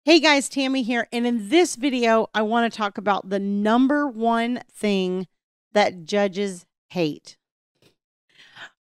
Hey guys, Tammy here, and in this video, I want to talk about the number one thing that judges hate.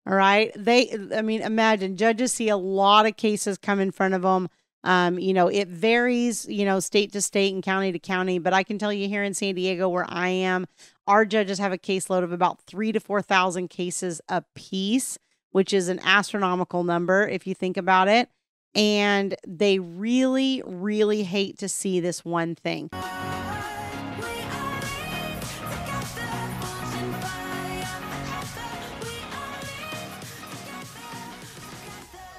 All right. Imagine judges see a lot of cases come in front of them. It varies, state to state and county to county, but I can tell you here in San Diego where I am, our judges have a caseload of about 3,000 to 4,000 cases a piece, which is an astronomical number if you think about it. And they really, really hate to see this one thing.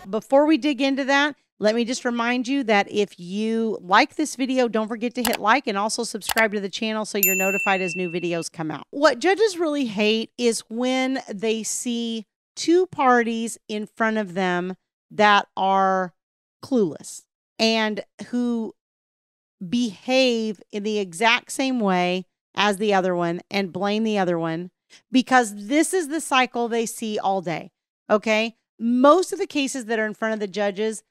Before we dig into that, let me just remind you that if you like this video, don't forget to hit like and also subscribe to the channel so you're notified as new videos come out. What judges really hate is when they see two parties in front of them that are clueless and who behave in the exact same way as the other one and blame the other one, because this is the cycle they see all day. Okay. Most of the cases that are in front of the judges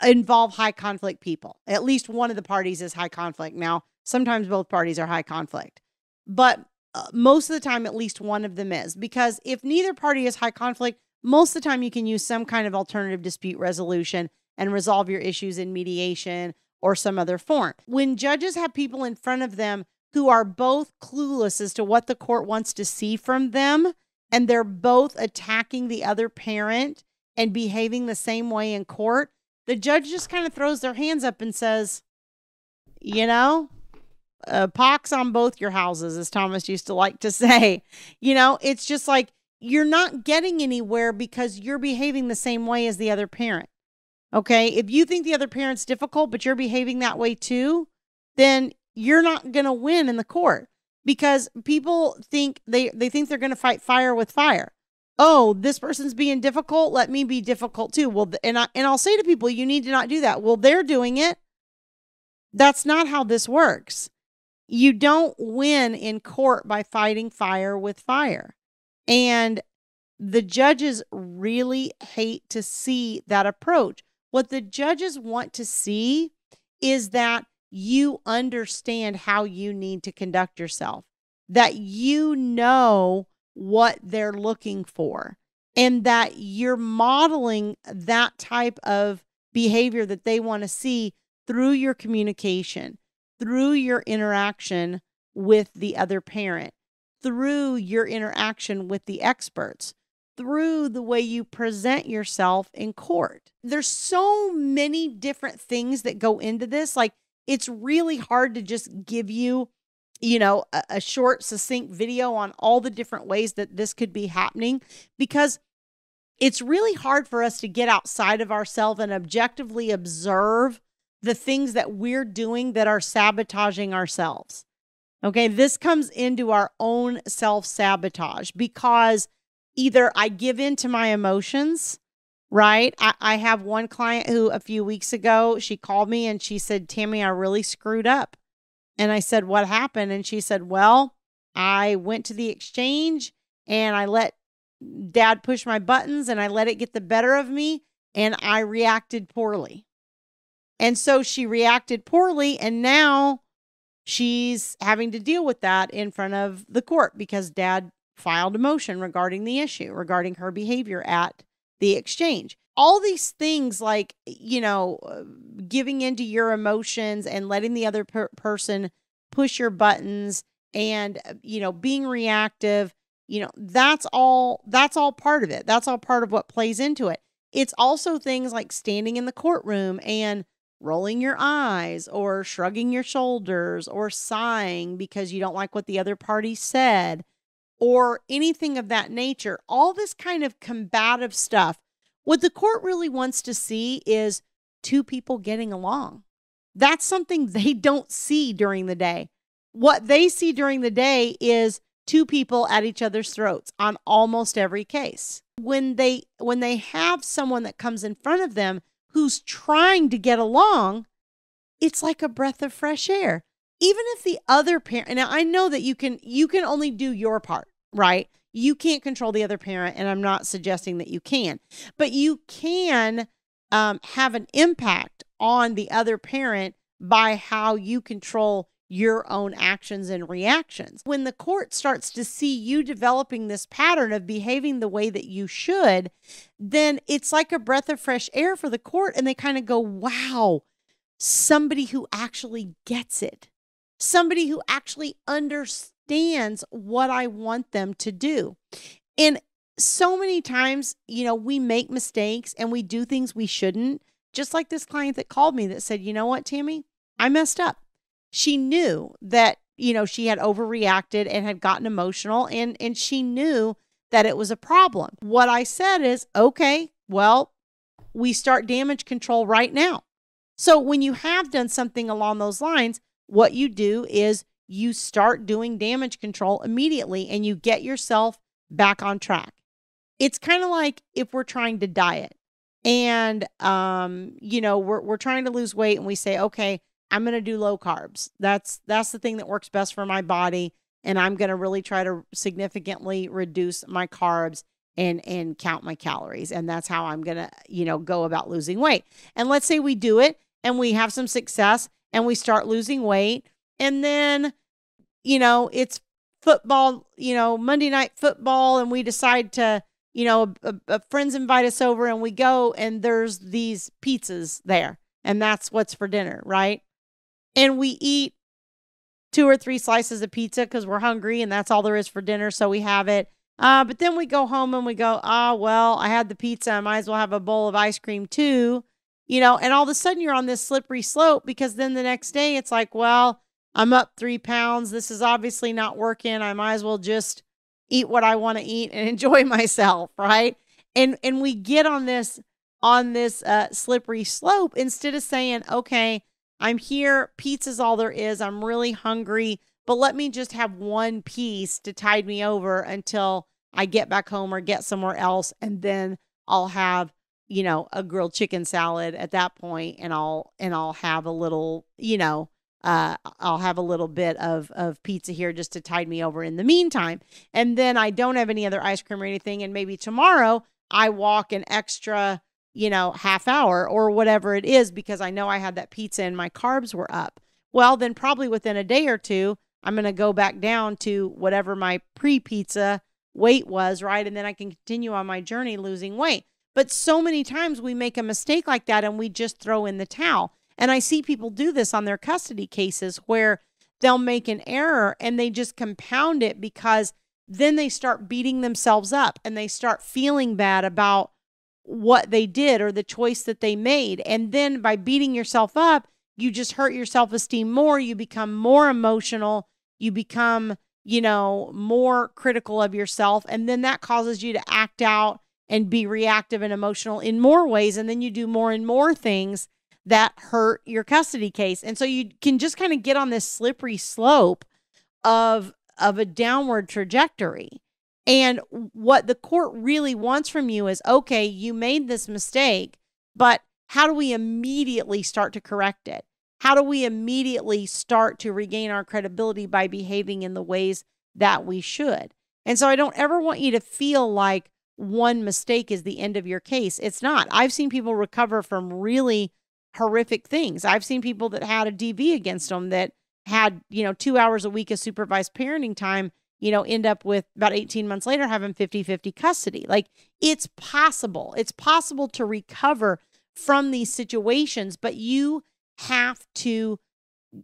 involve high conflict people. At least one of the parties is high conflict. Now, sometimes both parties are high conflict, but most of the time, at least one of them is, because if neither party is high conflict, most of the time you can use some kind of alternative dispute resolution and resolve your issues in mediation or some other form. When judges have people in front of them who are both clueless as to what the court wants to see from them, and they're both attacking the other parent and behaving the same way in court, the judge just kind of throws their hands up and says, pox on both your houses, as Thomas used to like to say. It's just like, you're not getting anywhere because you're behaving the same way as the other parent. Okay, if you think the other parent's difficult, but you're behaving that way too, then you're not going to win in the court, because people think they think they're going to fight fire with fire. Oh, this person's being difficult, let me be difficult too. Well, and I'll say to people, you need to not do that. Well, they're doing it. That's not how this works. You don't win in court by fighting fire with fire. And the judges really hate to see that approach. What the judges want to see is that you understand how you need to conduct yourself, that you know what they're looking for, and that you're modeling that type of behavior that they want to see through your communication, through your interaction with the other parent, through your interaction with the experts, through the way you present yourself in court. There's so many different things that go into this. Like, it's really hard to just give you, a short, succinct video on all the different ways that this could be happening, because it's really hard for us to get outside of ourselves and objectively observe the things that we're doing that are sabotaging ourselves. Okay, this comes into our own self-sabotage, because either I give in to my emotions, right? I have one client who a few weeks ago, she called me and she said, Tammy, I really screwed up. And I said, what happened? And she said, well, I went to the exchange and I let dad push my buttons and I let it get the better of me and I reacted poorly. And so she reacted poorly, and now she's having to deal with that in front of the court because dad filed a motion regarding the issue, regarding her behavior at the exchange. All these things like, giving into your emotions and letting the other person push your buttons and, being reactive, that's all part of it. That's all part of what plays into it. It's also things like standing in the courtroom and rolling your eyes or shrugging your shoulders or sighing because you don't like what the other party said or anything of that nature. All this kind of combative stuff. What the court really wants to see is two people getting along. That's something they don't see during the day. What they see during the day is two people at each other's throats on almost every case. When they have someone that comes in front of them who's trying to get along, it's like a breath of fresh air. Even if the other parent, now I know that you can only do your part, right? You can't control the other parent, and I'm not suggesting that you can, but you can have an impact on the other parent by how you control your own actions and reactions. When the court starts to see you developing this pattern of behaving the way that you should, then it's like a breath of fresh air for the court. And they kind of go, wow, somebody who actually gets it, somebody who actually understands what I want them to do. And so many times, we make mistakes and we do things we shouldn't. Just like this client that called me that said, you know what, Tammy, I messed up. She knew that, she had overreacted and had gotten emotional, and she knew that it was a problem. What I said is, okay, well, we start damage control right now. So when you have done something along those lines, what you do is you start doing damage control immediately and you get yourself back on track. It's kind of like if we're trying to diet and, we're trying to lose weight and we say, okay, I'm going to do low carbs. That's the thing that works best for my body. And I'm going to really try to significantly reduce my carbs and count my calories. And that's how I'm going to, go about losing weight. And let's say we do it and we have some success and we start losing weight. And then, it's football, Monday night football. And we decide to, friends invite us over and we go and there's these pizzas there. And that's what's for dinner, right? And we eat 2 or 3 slices of pizza because we're hungry and that's all there is for dinner. So we have it. But then we go home and we go, well, I had the pizza. I might as well have a bowl of ice cream too. And all of a sudden you're on this slippery slope because then the next day it's like, well, I'm up 3 pounds. This is obviously not working. I might as well just eat what I want to eat and enjoy myself. Right. And we get on this slippery slope instead of saying, okay, I'm here. Pizza's all there is. I'm really hungry, but let me just have one piece to tide me over until I get back home or get somewhere else. And then I'll have, a grilled chicken salad at that point, and I'll have a little, I'll have a little bit of pizza here just to tide me over in the meantime. And then I don't have any other ice cream or anything. And maybe tomorrow I walk an extra half hour or whatever it is, because I know I had that pizza and my carbs were up. Well, then probably within a day or two, I'm going to go back down to whatever my pre-pizza weight was, right? And then I can continue on my journey losing weight. But so many times we make a mistake like that and we just throw in the towel. And I see people do this on their custody cases where they'll make an error and they just compound it, because then they start beating themselves up and they start feeling bad about what they did or the choice that they made. And then by beating yourself up, you just hurt your self-esteem more. You become more emotional. You become, more critical of yourself. And then that causes you to act out and be reactive and emotional in more ways. And then you do more and more things that hurt your custody case. And so you can just kind of get on this slippery slope of a downward trajectory. And what the court really wants from you is, okay, you made this mistake, but how do we immediately start to correct it? How do we immediately start to regain our credibility by behaving in the ways that we should? And so I don't ever want you to feel like one mistake is the end of your case. It's not. I've seen people recover from really horrific things. I've seen people that had a DV against them that had, 2 hours a week of supervised parenting time, end up with about 18 months later having 50-50 custody. Like, it's possible. It's possible to recover from these situations, but you have to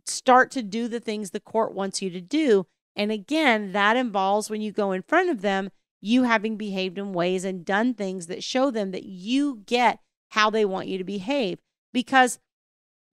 start to do the things the court wants you to do. And again, that involves, when you go in front of them, you having behaved in ways and done things that show them that you get how they want you to behave. Because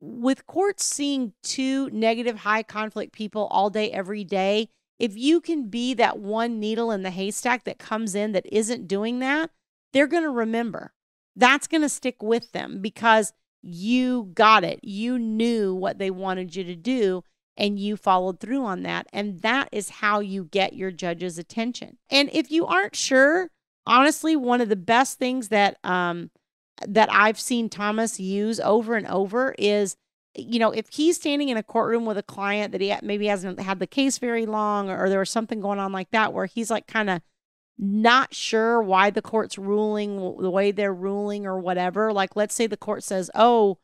with courts seeing 2 negative, high conflict people all day, every day, if you can be that one needle in the haystack that comes in that isn't doing that, they're going to remember. That's going to stick with them because you got it. You knew what they wanted you to do and you followed through on that. And that is how you get your judge's attention. And if you aren't sure, honestly, one of the best things that I've seen Thomas use over and over is, if he's standing in a courtroom with a client that he maybe hasn't had the case very long, or there was something going on like that where he's like kind of not sure why the court's ruling the way they're ruling or whatever. Like, let's say the court says, oh,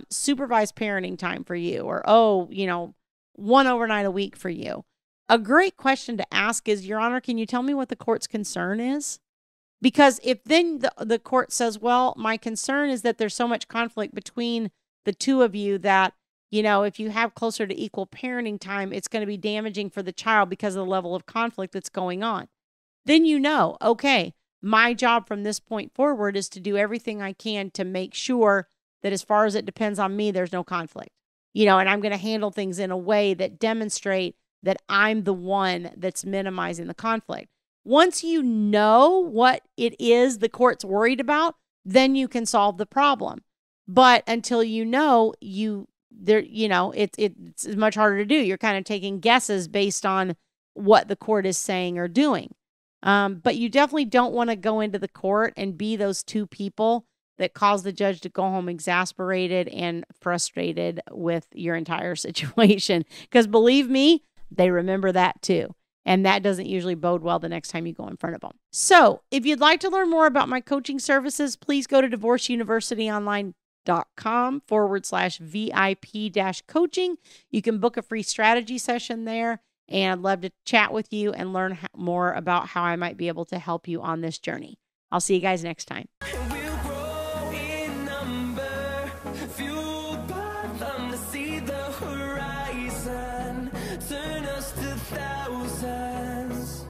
supervised parenting time for you, or, oh, one overnight a week for you. A great question to ask is, Your Honor, can you tell me what the court's concern is? Because if then the court says, well, my concern is that there's so much conflict between the two of you that, if you have closer to equal parenting time, it's going to be damaging for the child because of the level of conflict that's going on. Then okay, my job from this point forward is to do everything I can to make sure that as far as it depends on me, there's no conflict. And I'm going to handle things in a way that demonstrate that I'm the one that's minimizing the conflict. Once you know what it is the court's worried about, then you can solve the problem. But until it's much harder to do. You're kind of taking guesses based on what the court is saying or doing. But you definitely don't want to go into the court and be those two people that cause the judge to go home exasperated and frustrated with your entire situation. Because believe me, they remember that too. And that doesn't usually bode well the next time you go in front of them. So if you'd like to learn more about my coaching services, please go to divorceuniversityonline.com/VIP-coaching. You can book a free strategy session there, and I'd love to chat with you and learn more about how I might be able to help you on this journey. I'll see you guys next time. We'll grow in number, fueled by them to see the horizon, turn us to thousands.